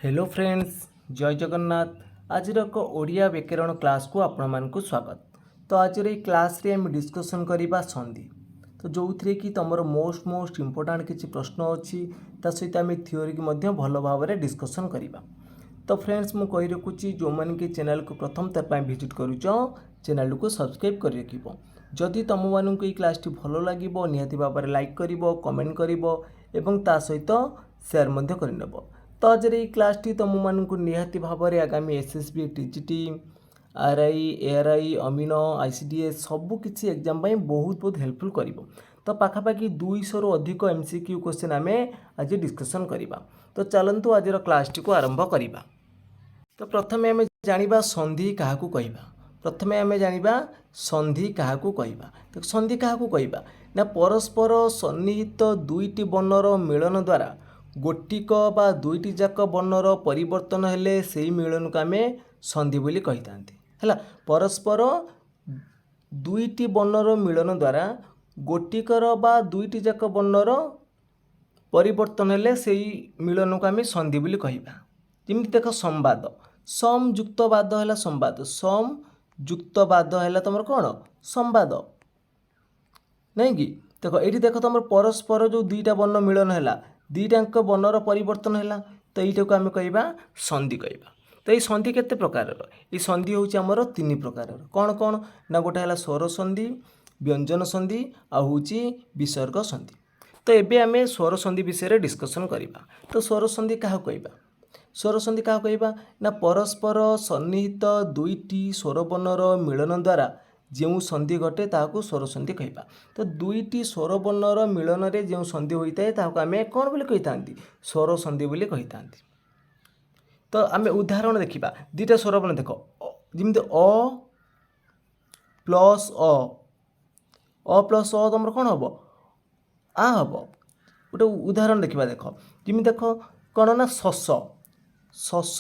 Hello friends, जय जगन्नाथ। आज एक ओडिया व्याकरण क्लास को आपण स्वागत। तो आज क्लास रे हम डिस्कसन करबा संधि। तो जो थी कि तुम मोस्ट इम्पोर्टाट किसी प्रश्न अच्छी सहित आम थियोरी की मध्य भल भाव में डिस्कसन करवा। तो फ्रेंड्स मु कही रखुची जो मैंने कि चैनल को प्रथम तरह विजिट करुच चैनल को सब्सक्राइब कर रखिब। जदि तुम मानक ये क्लास टी भल लगे निहाती भाव में लाइक कर कमेंट कर सहित सेयार करनेब। तो आज ये क्लास टी तुम मानक निहाती भाव में आगामी एसएसबी टीजीटी आरआई एआरआई अमीन आईसीडीएस सबकि एग्जाम बहुत हेल्पफुल कर। तो पाखापाखि 200 रु अधिक एमसीक्यू क्वेश्चन आम आज डिस्कसन करवा। तो चलतु आज क्लास टी को आरंभ करवा। तो प्रथम आम जाना संधि क्या कहवा। प्रथम आम जाना संधि क्या कहवा। तो संधि क्या कहवा ना परस्पर सन्निहित दुईटी वर्णर मिलन द्वारा गोटिक बा दुईटी जाक वर्णर परिवर्तन हेले से मिलन को आम संधि बोली कही था। परस्पर दुईटी वर्णर मिलन द्वारा गोटिकर बा दुईटी जाक वर्णर परिवर्तन हेले से मिलन को आम संधि बोली कहवा। जमी देख संवाद सम युक्त बाद है संवाद सम युक्त बाद है तुम कौन संवाद नहीं कि देख ये देख तुम परस्पर जो दुईटा वर्ण मिलन है दुईटाक वर्णर परिवर्तन है तो यीटा को आम कहवा संधि कहवा। तो ये संधि केते प्रकार ये संधि हूँ आमर तीन प्रकार कौन कौन ना गोटे है स्वर संधि व्यंजन संधि आउ विसर्ग संधि। तो एबे आम स्वर संधि विषय डिस्कसन करवा। तो स्वर संधि क्या कहवा स्वर संधि क्या कहवा ना परस्पर सन्निहित दुईटी स्वर वर्णर मिलन द्वारा जो संधि घटे ताकू स्वर संधि कहवा। तो दुईटी स्वर वर्णर मिलन रे जो संधि होता है ताकू आम कौन बोली कही था स्वर संधि बोली कही था। तो आम उदाहरण देखा दुईटा स्वर वर्ण देख जमी अ प्लस तुम कौन हम आ हम गोटे उदाहरण देखा देख जमी देख कौन ना शस शस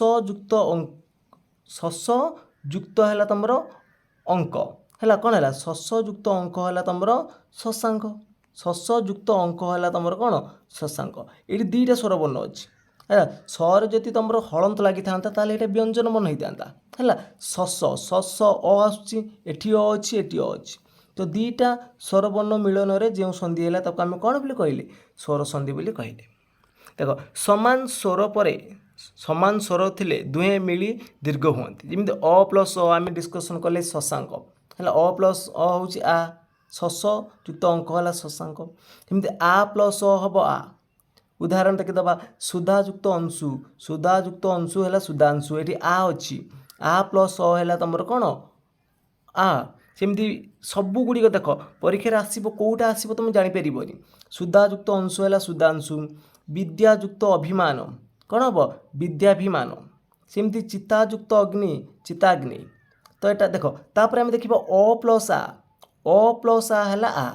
युक्त है तुम अंक है कौन है शस युक्त अंक है तुम शशांक शस युक्त अंक है तुम कौन शशांक। ये दुईटा स्वर वर्ण अच्छी है सर जदि तुम हलंत लगी था ये व्यंजन मन होता है शस शस आसूँ एटी अच्छी एटी अच्छी। तो दुईटा स्वर वर्ण मिलन में जो संधि है तक आम कौन बोली कहले स्वर संधि बोली कहले। देख समान स्वर पर समान स्वर थिले दुहे मिली दीर्घ हुए जमी अ प्लस अ आम डिस्कसन कले शशांक है अ प्लस अ हूँ आ शस युक्त अंक है शशांक। जमी आ प्लस अ हम आ उदाहरण देखीदबा सुधायुक्त अंशु है सुधांशु ये आ अच्छी आ प्लस अ है तुम कौन आ सेमती सबुगुड़िक देख परीक्षार आसो कौटा आसो तुम जापर सुधायुक्त अंशु है सुधांशु विद्यायुक्त अभिमान कौन हम विद्याभिमान सेमती चितायुक्त अग्नि चिताग्नि। तो यहाँ देख तापर आम देखा अ प्लस आ है आ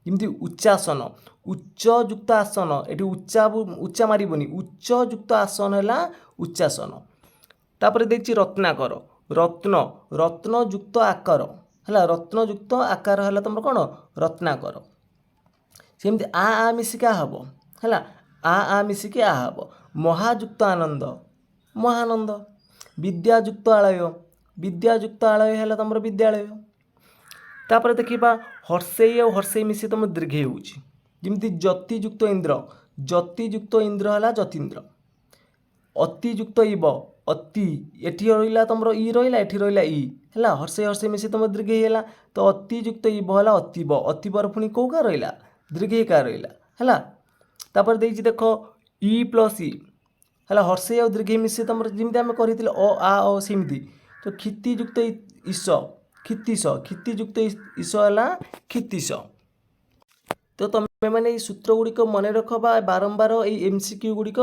जमी उच्चासन उच्चयुक्त आसन ये उच्चा मारबनी उच्चयुक्त आसन है उच्चासन। तापर देखिए रत्नाकर रत्न रत्नयुक्त आकार है रत्नयुक्त आकार है तुम कौन रत्नाकर। सेमती आ मिसिक आ हम है आ मिसिक आ हम महायुक्त आनंद महानंद विद्यायुक्त आलय है तुम विद्यालय। तापर देखा हर्षेय और हर्षेय मिसी तुम दीर्घ होमती जतियुक्त इंद्र है जतीन्द्र अतियुक्त इव अति एटी रहा तुम ई रहा एटी रहा ई है हर्षे हर्षे मिसी तुम दीर्घ है। तो अतियुक्त इव है अतीब अतीबर पुणी कौ का रहा दीर्घ का रहा है। तापर देखिए देख ई प्लस ई है हर्षे और दीर्घ मिसी तुम जमी आम कर आ सेमती। तो क्षितियुक्त ईश क्षितियुक्त ईश है क्षितिश। तो तुम्हें मैंने सूत्र गुड़िक मन रख बारंबार ये एमसीक्यू गुड़िक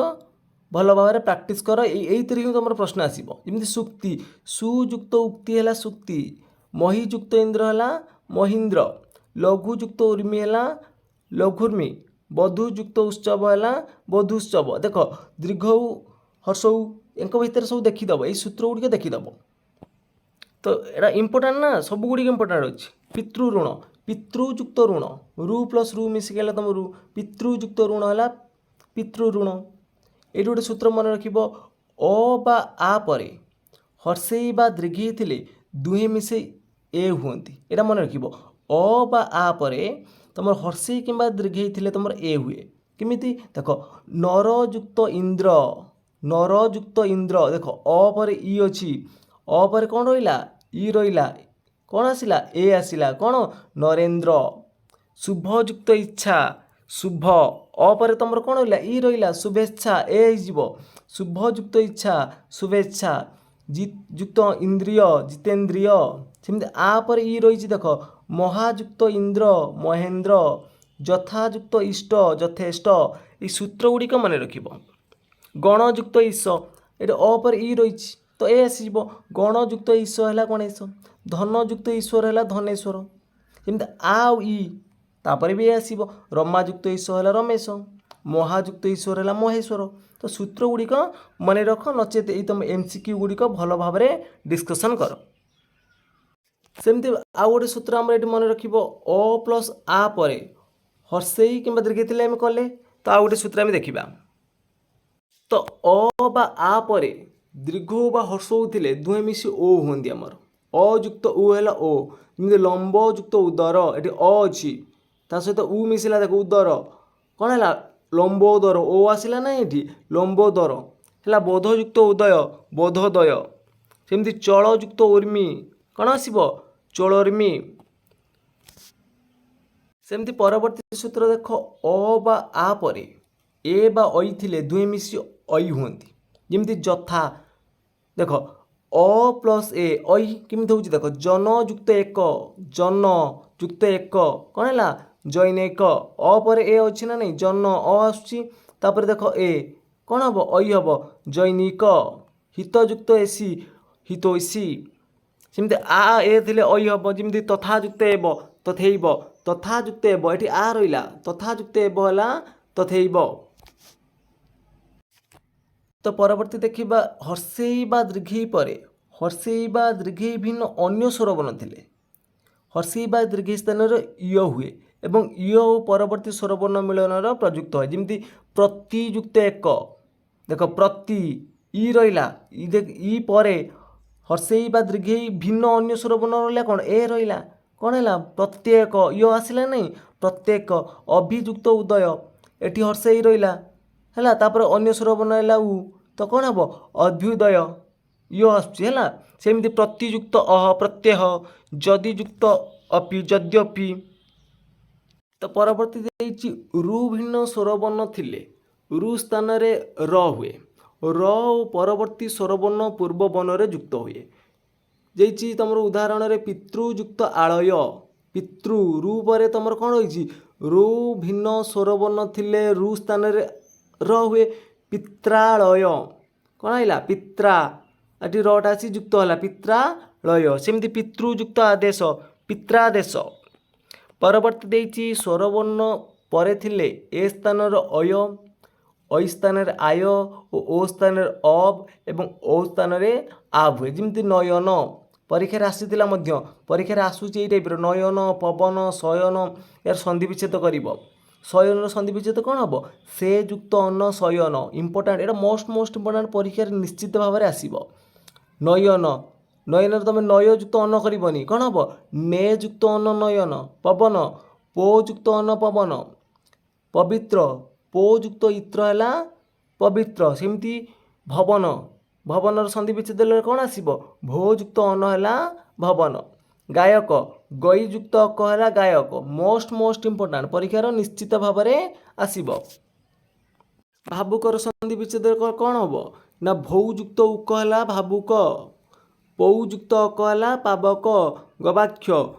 भल भाव में प्राक्ट कर यही तुम प्रश्न आसो जमी सुक्ति सुयुक्त उक्ति है सुक्ति महीयुक्त इंद्र है महींद्र लघुयुक्त उर्मी है लघुर्मी बधुयुक्त उत्सव है बधुत्सव। देख दीर्घ हर्षौ एक भितर सब देखीदब ये सूत्र गुड़िक देखीदब। तो यहाँ इम्पोर्टाट ना सब गुड़िक इम्पोर्टाट अच्छी पितृऋण पितृयुक्त ऋण रु प्लस रु मिसिक तुम रु पितृयुक्त ऋण है पितृऋण ये गोटे सूत्र मन रख ଅ ବା ଆ ପରେ ହର୍ଷେଇ ବା ଦୀର୍ଘେଇ ଥିଲେ ଦୁହେଁ ମିଶେଇ ଏ ହୁଅନ୍ତି। ଏଇଟା ମନେ ରଖିବ। ଅ ବା ଆ ପରେ ତୁମର ହର୍ଷେଇ କିମ୍ବା ଦୀର୍ଘେଇ ଥିଲେ ତୁମର ଏ ହୁଏ। କେମିତି ଦେଖ, ନରଯୁକ୍ତ ଇନ୍ଦ୍ର, ନରଯୁକ୍ତ ଇନ୍ଦ୍ର। ଦେଖ ଅ ପରେ ଇ ଅଛି, ଅ ପରେ କ'ଣ ରହିଲା? ଇ ରହିଲା। କ'ଣ ଆସିଲା? ଏ ଆସିଲା। କ'ଣ? ନରେନ୍ଦ୍ର। ଶୁଭଯୁକ୍ତ ଇଚ୍ଛା, ଶୁଭ। ଅ ପରେ ତୁମର କ'ଣ ରହିଲା? ଇ ରହିଲା। ଶୁଭେଚ୍ଛା, ଏ ହେଇଯିବ। ଶୁଭଯୁକ୍ତ ଇଚ୍ଛା, ଶୁଭେଚ୍ଛା। ଯୁକ୍ତ ଇନ୍ଦ୍ରିୟ, ଜିତେନ୍ଦ୍ରିୟ। ସେମିତି ଆ ପରେ ଇ ରହିଛି। ଦେଖ, ମହାଯୁକ୍ତ ଇନ୍ଦ୍ର, ମହେନ୍ଦ୍ର। ଯଥାଯୁକ୍ତ ଇଷ୍ଟ, ଯଥେଷ୍ଟ। এই ସୂତ୍ର ଗୁଡ଼ିକ ମନେ ରଖିବ। ଗଣଯୁକ୍ତ ଈଶ, ଏଠି ଅ ପରେ ଇ ରହିଛି ତ ଏ ଆସିଯିବ। ଗଣଯୁକ୍ତ ଈଶ ହେଲା ଗଣେଶ। ଧନଯୁକ୍ତ ଈଶ୍ୱର ହେଲା ଧନେଶ୍ୱର। ଯେମିତି ଆ ଆଉ ଇ ତାପରେ ବି ଏ ଆସିବ। ରମାଯୁକ୍ତ ଈଶ ହେଲା ରମେଶ। ମହାଯୁକ୍ତ ଈଶ୍ୱର ହେଲା ମହେଶ୍ୱର। ତ ସୂତ୍ର ଗୁଡ଼ିକ ମନେ ରଖ, ନଚେତ ଏଇ ତୁମ MCQ ଗୁଡ଼ିକ ଭଲ ଭାବରେ ଡିସ୍କସନ୍ କର। ସେମିତି ଆଉ ଗୋଟେ ସୂତ୍ର ଆମର ଏଠି ମନେ ରଖିବ, ଅ ପ୍ଲସ୍ ଆ ପରେ ହର୍ଷେଇ କିମ୍ବା ଦୀର୍ଘେଇ ଥିଲେ ଆମେ କଲେ। ତ ଆଉ ଗୋଟେ ସୂତ୍ର ଆମେ ଦେଖିବା। ତ ଅ ବା ଆ ପରେ ଦୀର୍ଘ ବା ହର୍ଷ ଥିଲେ ଦୁହେଁ ମିଶି ଓ ହୁଅନ୍ତି ଆମର। ଅ ଯୁକ୍ତ ଉ ହେଲା ଓ। ଯେମିତି ଲମ୍ବ ଯୁକ୍ତ ଉଦର, ଏଠି ଅ ଅଛି ତା ସହିତ ଉ ମିଶିଲା। ଦେଖ ଉଦର କ'ଣ ହେଲା? ଲମ୍ବୋଦର। ଓ ଆସିଲା ନା ଏଠି? ଲମ୍ବୋଦର ହେଲା। ବୋଧଯୁକ୍ତ ଉଦୟ, ବୋଧୋଦୟ। ସେମିତି ଚଳଯୁକ୍ତ ଉର୍ମି, କ'ଣ ଆସିବ? ଚଳୋର୍ମି। ସେମିତି ପରବର୍ତ୍ତୀ ସୂତ୍ର ଦେଖ, ଅ ବା ଆ ପରେ ଏ ବା ଐ ଥିଲେ ଦୁହେଁ ମିଶି ଐ ହୁଅନ୍ତି। ଯେମିତି ଯଥା। ଦେଖ ଅ ପ୍ଲସ୍ ଏ ଐ କେମିତି ହେଉଛି? ଦେଖ ଜନ ଯୁକ୍ତ ଏକ, ଜନ ଯୁକ୍ତ ଏକ। କ'ଣ ହେଲା? ଜୈନିକ। ଅ ପରେ ଏ ଅଛି ନା ନାହିଁ? ଜନ ଅ ଆସୁଛି। ତାପରେ ଦେଖ ଏ କ'ଣ ହେବ? ଐ ହେବ। ଜୈନିକ। ହିତଯୁକ୍ତ ଏସି, ହିତୈଷୀ। ସେମିତି ଆ ଏ ଥିଲେ ଐ ହେବ। ଯେମିତି ତଥାଯୁକ୍ତ ହେବ, ତଥୈବ। ତଥାଯୁକ୍ତ ହେବ, ଏଠି ଆ ରହିଲା। ତଥାଯୁକ୍ତ ହେବ ହେଲା ତଥୈବ। ତ ପରବର୍ତ୍ତୀ ଦେଖିବା, ହର୍ଷେଇ ବା ଦୀର୍ଘେଇ ପରେ ହର୍ଷେଇ ବା ଦୀର୍ଘେଇ ଭିନ୍ନ ଅନ୍ୟ ସ୍ୱରବର୍ଣ୍ଣ ଥିଲେ ହର୍ଷେଇ ବା ଦୀର୍ଘେଇ ସ୍ଥାନରେ ୟ ହୁଏ ଏବଂ ୟ ଓ ପରବର୍ତ୍ତୀ ସ୍ୱରବର୍ଣ୍ଣ ମିଳନର ପ୍ରଯୁକ୍ତ ହୁଏ। ଯେମିତି ପ୍ରତିଯୁକ୍ତ ଏକ। ଦେଖ ପ୍ରତି ଇ ରହିଲା। ଇ ପରେ ହର୍ଷେଇ ବା ଦୀର୍ଘେଇ ଭିନ୍ନ ଅନ୍ୟ ସ୍ୱରବର୍ଣ୍ଣ ରହିଲା। କ'ଣ? ଏ ରହିଲା। କ'ଣ ହେଲା? ପ୍ରତ୍ୟେକ। ୟ ଆସିଲା ନାହିଁ? ପ୍ରତ୍ୟେକ। ଅଭିଯୁକ୍ତ ଉଦୟ, ଏଠି ହର୍ଷେଇ ରହିଲା ହେଲା। ତାପରେ ଅନ୍ୟ ସ୍ୱରବର୍ଣ୍ଣ ହେଲା ଉ, ତ କ'ଣ ହେବ? ଅଭ୍ୟୁଦୟ। ୟ ଆସୁଛି ହେଲା। ସେମିତି ପ୍ରତିଯୁକ୍ତ ଅହ, ପ୍ରତ୍ୟହ। ଯଦିଯୁକ୍ତ ଅପି, ଯଦ୍ୟପି। ତ ପରବର୍ତ୍ତୀ ଦେଇଛି, ରୁ ଭିନ୍ନ ସ୍ୱରବର୍ଣ୍ଣ ଥିଲେ ରୁ ସ୍ଥାନରେ ର ହୁଏ। ର ଓ ପରବର୍ତ୍ତୀ ସ୍ୱରବର୍ଣ୍ଣ ପୂର୍ବ ବର୍ଣ୍ଣରେ ଯୁକ୍ତ ହୁଏ। ଦେଇଛି ତୁମର ଉଦାହରଣରେ ପିତୃଯୁକ୍ତ ଆଳୟ। ପିତୃ ରୁ ପରେ ତୁମର କ'ଣ ରହିଛି? ରୁ ଭିନ୍ନ ସ୍ୱରବର୍ଣ୍ଣ ଥିଲେ ରୁ ସ୍ଥାନରେ ର ହୁଏ। ପିତ୍ରାଳୟ କ'ଣ ହେଲା? ପିତ୍ରା, ଏଠି ରଟା ଆସି ଯୁକ୍ତ ହେଲା। ପିତ୍ରାଳୟ। ସେମିତି ପିତୃଯୁକ୍ତ ଆଦେଶ, ପିତ୍ରାଦେଶ। ପରବର୍ତ୍ତୀ ଦେଇଛି, ସ୍ୱରବର୍ଣ୍ଣ ପରେ ଥିଲେ ଏ ସ୍ଥାନର ଅୟ, ଐ ସ୍ଥାନରେ ଆୟ ଓ ସ୍ଥାନରେ ଅବ୍ ଏବଂ ଓ ସ୍ଥାନରେ ଆବ୍ ହୁଏ। ଯେମିତି ନୟନ, ପରୀକ୍ଷାରେ ଆସିଥିଲା ମଧ୍ୟ, ପରୀକ୍ଷାରେ ଆସୁଛି ଏଇ ଟାଇପ୍ର। ନୟନ, ପବନ, ଶୟନ, ଏହାର ସନ୍ଧି ବିଚ୍ଛେଦ କରିବ। ଶୟନର ସନ୍ଧି ବିଚ୍ଛେଦ କ'ଣ ହେବ? ସେ ଯୁକ୍ତ ଅନ, ଶୟନ। ଇମ୍ପୋର୍ଟାଣ୍ଟ, ଏଇଟା ମୋଷ୍ଟ ଇମ୍ପୋର୍ଟାଣ୍ଟ, ପରୀକ୍ଷାରେ ନିଶ୍ଚିତ ଭାବରେ ଆସିବ। ନୟନ, ନୟନରେ ତୁମେ ନୟ ଯୁକ୍ତ ଅନ କରିବନି। କ'ଣ ହେବ? ନେ ଯୁକ୍ତ ଅନ, ନୟନ। ପବନ, ପୋ ଯୁକ୍ତ ଅନ, ପବନ। ପବିତ୍ର, ପୋ ଯୁକ୍ତ ଇତ୍ର ହେଲା ପବିତ୍ର। ସେମିତି ଭବନ, ଭବନର ସନ୍ଧି ବିଚ୍ଛେଦ ହେଲେ କ'ଣ ଆସିବ? ଭୋ ଯୁକ୍ତ ଅନ ହେଲା ଭବନ। ଗାୟକ, ଗଇ ଯୁକ୍ତ ଅକ ହେଲା ଗାୟକ। ମୋଷ୍ଟ ଇମ୍ପୋର୍ଟାଣ୍ଟ, ପରୀକ୍ଷାର ନିଶ୍ଚିତ ଭାବରେ ଆସିବ। ଭାବୁକର ସନ୍ଧି ବିଚ୍ଛେଦ କ'ଣ ହେବ? ନା ଭୌ ଯୁକ୍ତ ଉକ ହେଲା ଭାବୁକ। ପୌ ଯୁକ୍ତ ଅକ ହେଲା ପାବକ, ଗବାକ୍ଷ।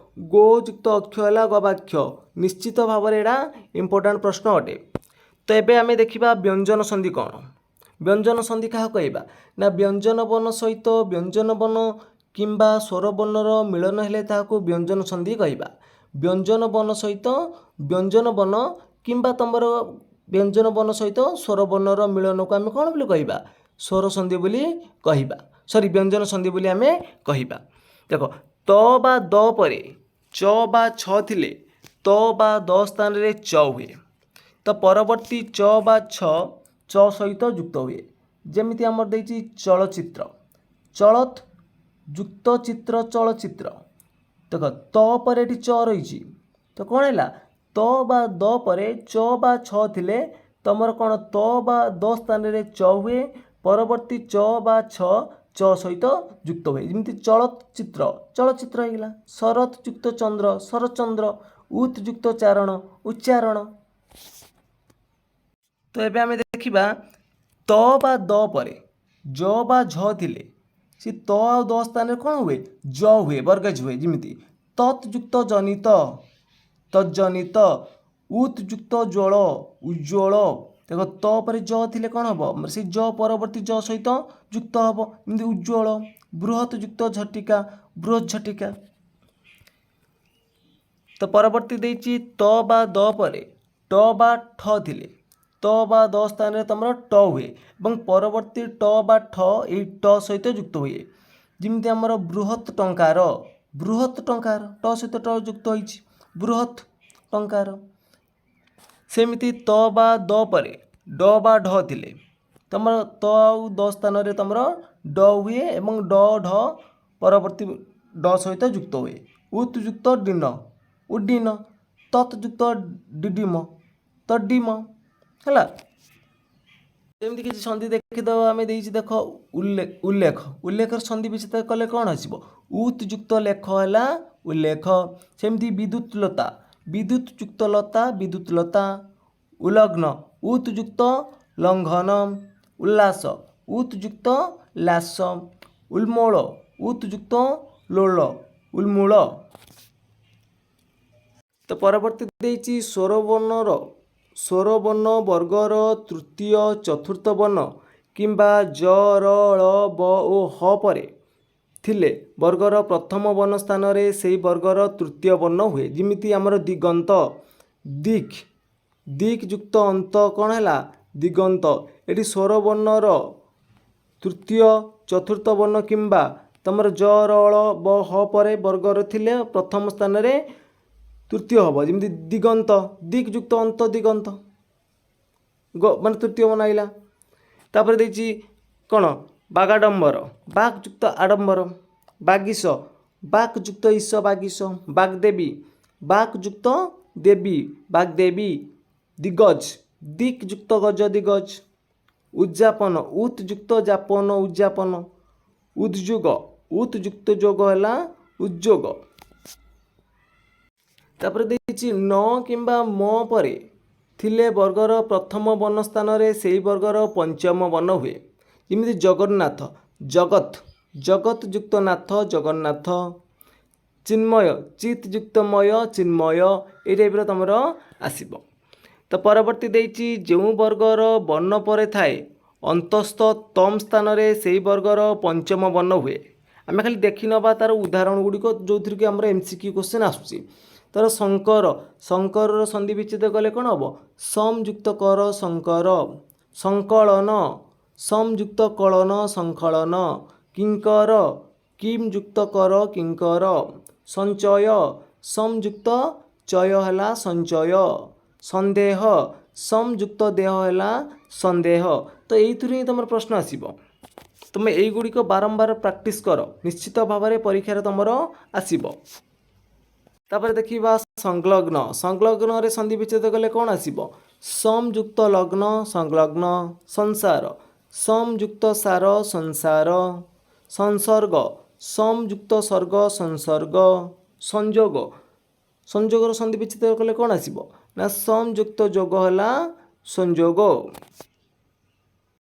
ଗୋ ଯୁକ୍ତ ଅକ୍ଷ ହେଲା ଗବାକ୍ଷ। ନିଶ୍ଚିତ ଭାବରେ ଏଇଟା ଇମ୍ପୋର୍ଟାଣ୍ଟ ପ୍ରଶ୍ନ ଅଟେ। ତ ଏବେ ଆମେ ଦେଖିବା ବ୍ୟଞ୍ଜନ ସନ୍ଧି କ'ଣ। ବ୍ୟଞ୍ଜନ ସନ୍ଧି କାହାକୁ କହିବା? ନା ବ୍ୟଞ୍ଜନ ବର୍ଣ୍ଣ ସହିତ ବ୍ୟଞ୍ଜନ ବର୍ଣ୍ଣ କିମ୍ବା ସ୍ୱରବର୍ଣ୍ଣର ମିଳନ ହେଲେ ତାହାକୁ ବ୍ୟଞ୍ଜନ ସନ୍ଧି କହିବା। ବ୍ୟଞ୍ଜନ ବର୍ଣ୍ଣ ସହିତ ବ୍ୟଞ୍ଜନ ବର୍ଣ୍ଣ କିମ୍ବା ତୁମର ବ୍ୟଞ୍ଜନ ବର୍ଣ୍ଣ ସହିତ ସ୍ୱରବର୍ଣ୍ଣର ମିଳନକୁ ଆମେ କ'ଣ ବୋଲି କହିବା? ସ୍ୱର ସନ୍ଧି ବୋଲି କହିବା। ବ୍ୟଞ୍ଜନ ସନ୍ଧି ବୋଲି ଆମେ କହିବା। ଦେଖ ତ ବା ଦ ପରେ ଚ ବା ଛ ଥିଲେ ତ ବା ଦ ସ୍ଥାନରେ ଚ ହୁଏ। ତ ପରବର୍ତ୍ତୀ ଚ ବା ଛ ଚ ସହିତ ଯୁକ୍ତ ହୁଏ। ଯେମିତି ଆମର ଦେଇଛି ଚଳଚ୍ଚିତ୍ର, ଚଳତ୍ ଯୁକ୍ତ ଚିତ୍ର ଚଳଚ୍ଚିତ୍ର। ଦେଖ ତ ପରେ ଏଠି ଚ ରହିଛି, ତ କ'ଣ ହେଲା ତ ବା ଦ ପରେ ଚ ବା ଛ ଥିଲେ ତମର କ'ଣ ତ ବା ଦ ସ୍ଥାନରେ ଚ ହୁଏ, ପରବର୍ତ୍ତୀ ଚ ବା ଛ ଚ ସହିତ ଯୁକ୍ତ ହୁଏ। ଯେମିତି ଚଳଚ୍ଚିତ୍ର ଚଳଚ୍ଚିତ୍ର ହେଇଗଲା, ଶରତ୍ ଯୁକ୍ତ ଚନ୍ଦ୍ର ଶରଚନ୍ଦ୍ର, ଉତ୍ ଯୁକ୍ତ ଚାରଣ ଉଚ୍ଚାରଣ। ତ ଏବେ ଆମେ ଦେଖିବା ତ ବା ଦ ପରେ ଜ ବା ଝ ଥିଲେ ସେ ତ ଆଉ ଦ ସ୍ଥାନରେ କ'ଣ ହୁଏ, ଜ ହୁଏ, ବର୍ଗଜ ହୁଏ। ଯେମିତି ତତ୍ ଯୁକ୍ତ ଜନିତ ତଜ୍ଜନିତ, ଉତ୍ ଯୁକ୍ତ ଜ୍ୱଳ ଉଜ୍ଜ୍ୱଳ। ଦେଖ ତ ପରେ ଜ ଥିଲେ କ'ଣ ହେବ, ସେ ଜ ପରବର୍ତ୍ତୀ ଜ ସହିତ ଯୁକ୍ତ ହେବ, ଯେମିତି ଉଜ୍ଜ୍ୱଳ। ବୃହତ୍ ଯୁକ୍ତ ଝଟିକା ବୃହତ୍ ଝଟିକା। ତ ପରବର୍ତ୍ତୀ ଦେଇଛି ତ ବା ଦ ପରେ ଟ ବା ଠ ଥିଲେ ତ ବା ଦ ସ୍ଥାନରେ ତମର ଟ ହୁଏ ଏବଂ ପରବର୍ତ୍ତୀ ଟ ବା ଠ ଏହି ଟ ସହିତ ଯୁକ୍ତ ହୁଏ। ଯେମିତି ଆମର ବୃହତ୍ ଟଙ୍କାର ବୃହତ୍ ଟଙ୍କାର, ଟ ସହିତ ଟ ଯୁକ୍ତ ହୋଇଛି ବୃହତ୍ ଟଙ୍କାର। ସେମିତି ତ ବା ଦ ପରେ ଡ ବା ଢ ଥିଲେ ତମର ତ ଆଉ ଦ ସ୍ଥାନରେ ତମର ଡ ହୁଏ ଏବଂ ଡ ଢ ପରବର୍ତ୍ତୀ ଡ ସହିତ ଯୁକ୍ତ ହୁଏ। ଉତ୍ ଯୁକ୍ତ ଡିନ ଉଡ୍ଡୀନ, ତତ୍ ଯୁକ୍ତ ଡିଡିମ ତଡ୍ଡିମ ହେଲା। ଯେମିତି କିଛି ସନ୍ଧି ଦେଖିଦେବା ଆମେ ଦେଇଛି ଦେଖ ଉଲ୍ଲେଖ, ଉଲ୍ଲେଖର ସନ୍ଧି ବିଚ୍ଛେଦ କଲେ କ'ଣ ଆସିବ, ଉତ୍ ଯୁକ୍ତ ଲେଖ ହେଲା ଉଲ୍ଲେଖ। ସେମିତି ବିଦ୍ୟୁତଲତା ବିଦ୍ୟୁତ୍ ଯୁକ୍ତ ଲତା ବିଦ୍ୟୁତଲତା। ଉଲଗ୍ନ ଉତ୍ ଯୁକ୍ତ ଲଙ୍ଘନ, ଉଲ୍ଲାସ ଉତ୍ ଯୁକ୍ତ ଲାସ, ଉନ୍ମୋଳ ଉତ୍ ଯୁକ୍ତ ଲୋଳ ଉନ୍ମୂଳ। ତ ପରବର୍ତ୍ତୀ ଦେଇଛି ସ୍ୱରବର୍ଣ୍ଣ ବର୍ଗର ତୃତୀୟ ଚତୁର୍ଥ ବର୍ଣ୍ଣ କିମ୍ବା ଜ ର ଳ ବ ଓ ହ ପରେ ଥିଲେ ବର୍ଗର ପ୍ରଥମ ବର୍ଣ୍ଣ ସ୍ଥାନରେ ସେହି ବର୍ଗର ତୃତୀୟ ବର୍ଣ୍ଣ ହୁଏ। ଯେମିତି ଆମର ଦିଗନ୍ତ ଦିକ୍, ଦିକ୍ ଯୁକ୍ତ ଅନ୍ତ କ'ଣ ହେଲା ଦିଗନ୍ତ। ଏଠି ସ୍ୱରବର୍ଣ୍ଣର ତୃତୀୟ ଚତୁର୍ଥ ବର୍ଣ୍ଣ କିମ୍ବା ତମର ଜ ର ଳ ବ ହ ପରେ ବର୍ଗର ଥିଲେ ପ୍ରଥମ ସ୍ଥାନରେ ତୃତୀୟ ହେବ। ଯେମିତି ଦିଗନ୍ତ ଦିକ୍ ଯୁକ୍ତ ଅନ୍ତ ଦିଗନ୍ତ ମାନେ ତୃତୀୟ ବର୍ଣ୍ଣ ଆଇଲା। ତାପରେ ଦେଇଛି କ'ଣ ବାଗାଡମ୍ବର ବାକ୍ ଯୁକ୍ତ ଆଡ଼ମ୍ବର, ବାଗୀଶ ବାକ୍ ଯୁକ୍ତ ଈଶ ବାଗୀଶ, ବାଗ୍ଦେବୀ ବାକ୍ ଯୁକ୍ତ ଦେବୀ ବାଗ୍ଦେବୀ, ଦିଗଜ ଦିକ୍ ଯୁକ୍ତ ଗଜ ଦିଗଜ, ଉଦ୍ଯାପନ ଉତ୍ ଯୁକ୍ତ ଯାପନ ଉଦ୍ଯାପନ, ଉଦ୍ଯୋଗ ଉତ୍ ଯୁକ୍ତ ଯୋଗ ହେଲା ଉଦ୍ଯୋଗ। ତାପରେ ଦେଇଛି ନ କିମ୍ବା ମ ପରେ ଥିଲେ ବର୍ଗର ପ୍ରଥମ ବର୍ଣ୍ଣ ସ୍ଥାନରେ ସେହି ବର୍ଗର ପଞ୍ଚମ ବର୍ଣ୍ଣ ହୁଏ। ଯେମିତି ଜଗନ୍ନାଥ ଜଗତ୍, ଜଗତ୍ ଯୁକ୍ତ ନାଥ ଜଗନ୍ନାଥ, ଚିନ୍ମୟ ଚିତ୍ ଯୁକ୍ତମୟ ଚିନ୍ମୟ, ଏଇ ଟାଇପ୍ର ତମର ଆସିବ। ତ ପରବର୍ତ୍ତୀ ଦେଇଛି ଯେଉଁ ବର୍ଗର ବର୍ଣ୍ଣ ପରେ ଥାଏ ଅନ୍ତସ୍ଥ ତମ୍ ସ୍ଥାନରେ ସେହି ବର୍ଗର ପଞ୍ଚମ ବର୍ଣ୍ଣ ହୁଏ। ଆମେ ଖାଲି ଦେଖିନେବା ତା'ର ଉଦାହରଣ ଗୁଡ଼ିକ ଯେଉଁଥିରେ କି ଆମର MCQ କ୍ୱେଶ୍ଚନ୍ ଆସୁଛି। ତାର ଶଙ୍କର, ଶଙ୍କରର ସନ୍ଧି ବିଚ୍ଛେଦ କଲେ କ'ଣ ହେବ, ସମ୍ ଯୁକ୍ତ କର ଶଙ୍କର, ସଂକଳନ ସମ୍ ଯୁକ୍ତ କଳନ ସଂକଳନ, କିଙ୍କର କିମ୍ ଯୁକ୍ତ କର କିଙ୍କର, ସଞ୍ଚୟ ସମ୍ ଯୁକ୍ତ ଚୟ ହେଲା ସଞ୍ଚୟ, ସନ୍ଦେହ ସମ୍ ଯୁକ୍ତ ଦେହ ହେଲା ସନ୍ଦେହ। ତ ଏଇଥିରୁ ହିଁ ତୁମର ପ୍ରଶ୍ନ ଆସିବ। ତୁମେ এইଗୁଡ଼ିକ ବାରମ୍ବାର ପ୍ରାକ୍ଟିସ୍ କର, ନିଶ୍ଚିତ ଭାବରେ ପରୀକ୍ଷାରେ ତୁମର ଆସିବ। ତାପରେ ଦେଖିବା ସଂଲଗ୍ନ, ସଂଲଗ୍ନରେ ସନ୍ଧି ବିଚ୍ଛେଦ କଲେ କ'ଣ ଆସିବ, ସମ୍ ଯୁକ୍ତ ଲଗ୍ନ ସଂଲଗ୍ନ, ସଂସାର ସମ୍ ଯୁକ୍ତ ସାର ସଂସାର, ସଂସର୍ଗ ସମ୍ ଯୁକ୍ତ ସର୍ଗ ସଂସର୍ଗ, ସଂଯୋଗ ସଂଯୋଗର ସନ୍ଧି ବିଚ୍ଛେଦ କଲେ କ'ଣ ଆସିବ ନା ସମ୍ ଯୁକ୍ତ ଯୋଗ ହେଲା ସଂଯୋଗ।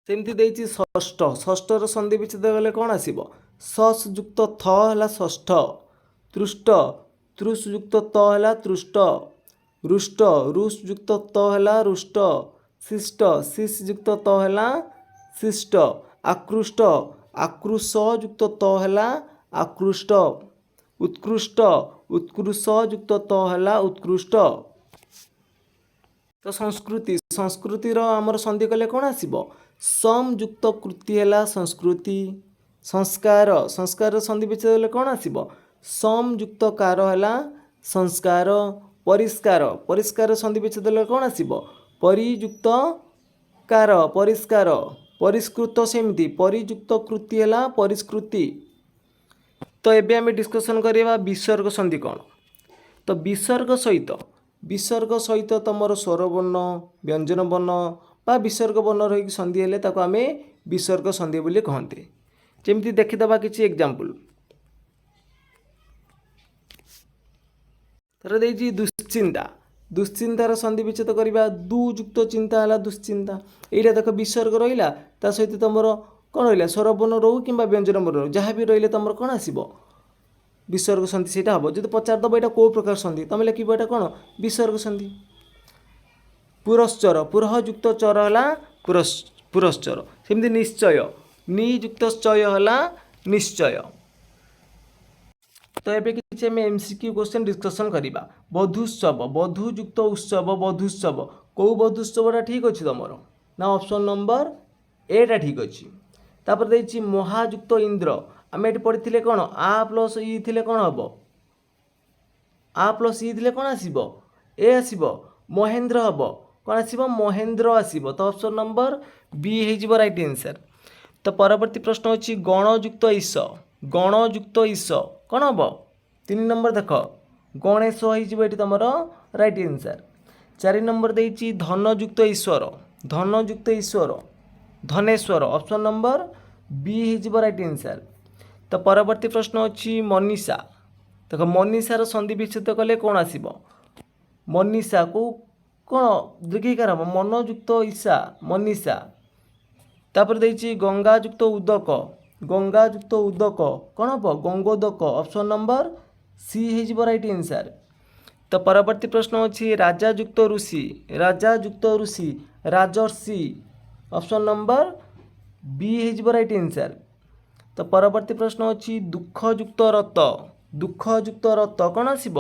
ସେମିତି ଦେଇଛି ଷଷ୍ଠ, ଷଷ୍ଠର ସନ୍ଧି ବିଚ୍ଛେଦ କଲେ କ'ଣ ଆସିବ, ସସ୍ ଯୁକ୍ତ ଥ ହେଲା ଷଷ୍ଠ, ତୃଷ୍ଟ ତୃଷ୍ ଯୁକ୍ତ ତ ହେଲା ତୃଷ୍ଟ, ରୁଷ୍ଟ ରୁଷ୍ ଯୁକ୍ତ ତ ହେଲା ରୁଷ୍ଟ, ଶିଷ୍ଟ ଶିଶ୍ ଯୁକ୍ତ ତ ହେଲା ଶିଷ୍ଟ, ଆକୃଷ୍ଟ ଆକୃଷ ଯୁକ୍ତ ତ ହେଲା ଆକୃଷ୍ଟ, ଉତ୍କୃଷ୍ଟ ଉତ୍କୃଷ ଯୁକ୍ତ ତ ହେଲା ଉତ୍କୃଷ୍ଟ। ତ ସଂସ୍କୃତି, ସଂସ୍କୃତିର ଆମର ସନ୍ଧି କଲେ କ'ଣ ଆସିବ, ସମ୍ ଯୁକ୍ତ କୃତି ହେଲା ସଂସ୍କୃତି, ସଂସ୍କାର, ସଂସ୍କାରର ସନ୍ଧି ବିଚ୍ଛେଦ କଲେ କ'ଣ ଆସିବ, ସମ୍ ଯୁକ୍ତ କାର ହେଲା ସଂସ୍କାର, ପରିଷ୍କାର, ପରିଷ୍କାର ସନ୍ଧି ବିଚ୍ଛେଦ କଲେ କ'ଣ ଆସିବ, ପରିଯୁକ୍ତ କାର ପରିଷ୍କାର, परिष्कृत सेमती परियुक्त कृति है परिष्कृति। तो एबे आम डिस्कसन करवा विसर्ग संधि कौन। तो विसर्ग सहित तुम स्वरवर्ण व्यंजन वर्ण बा विसर्ग वर्ण रही संधि हेले ताको आमे विसर्ग संधि बोली कहते। जमी देखीदबा किसी एग्जांपल तर देजी दुश्चिंता दुश्चिंतार संधि विच्छेद करवा दुयुक्त चिंता है दुश्चिंता। यहाँ देख विसर्ग रहा ता सहित तुम कौन रहा स्वरवर्ण रो कि व्यंजन वर्ण रो जहाँ भी रही तुम कौन आसब विसर्ग संधि से हम जो पचारदब यहाँ कौ प्रकार संधि तुम लिख यहाँ कौन विसर्ग संधि। पुरश्चर पुरयुक्त चर है पुरश्चर सेमती निश्चय नियुक्त चय है निश्चय। तो ये किसी आम एमसीक्यू क्वेश्चन डिस्कसन करवा बधुत्सव बधुयुक्त उत्सव बधुत्सव कौ बधुत्सवटा ठीक अच्छे तुम ना ऑप्शन नंबर एटा ठीक अच्छे। तापर देछि महायुक्त इंद्र आम ये पढ़ी कौन आ प्लस इ थे कौन हम आ प्लस इ थे कौन आसब ए आसब महेंद्र हम कौन आसब महेंद्र आसब। तो ऑप्शन नंबर बी हो राइट आंसर। तो परवर्ती प्रश्न अच्छी गणयुक्त ईश कौन हम 3 नंबर देख गणेश हो तुम राइट आंसर। 4 नंबर देछि धनयुक्त ईश्वर धनेश्वर ऑप्शन नंबर बी हो राइट आंसर। तो परवर्ती प्रश्न अच्छी मनीषा देख मनीषार संधि विच्छेद कले कौन आसब मनीषा को कौन दीर्घिकार हम मनयुक्त ईशा मनीषा। तापर देछि गंगायुक्त उदक कौन हम गंगोदक ऑप्शन नंबर सी हो राइट आंसर। तो परवर्ती प्रश्न अच्छी राजायुक्त ऋषि राजर्षि ऑप्शन नंबर बी हो राइट आंसर। तो परवर्ती प्रश्न अच्छी दुखयुक्त रत कौन आसब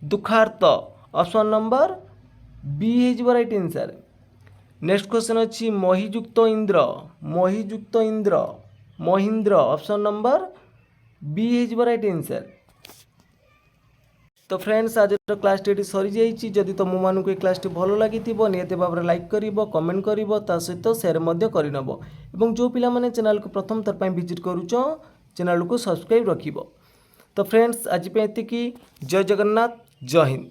दुखार्थ ऑप्शन नंबर बी हो राइट आंसर। नेक्स्ट क्वेश्चन अच्छी महियुक्त Indra Mahendra option number B हो राइट आंसर। तो फ्रेंड्स आज क्लास टी सरी जाइए जदि तुम मानक ये क्लास टी भल लगी निहत भाव में लाइक कर कमेंट कर सहित सेयार करनब और जो पिला माने चैनल को प्रथम थर पर विजिट करुच चैनल को सब्सक्राइब रखिब। तो फ्रेंड्स आज पे एतिकी जय जगन्नाथ जय हिंद।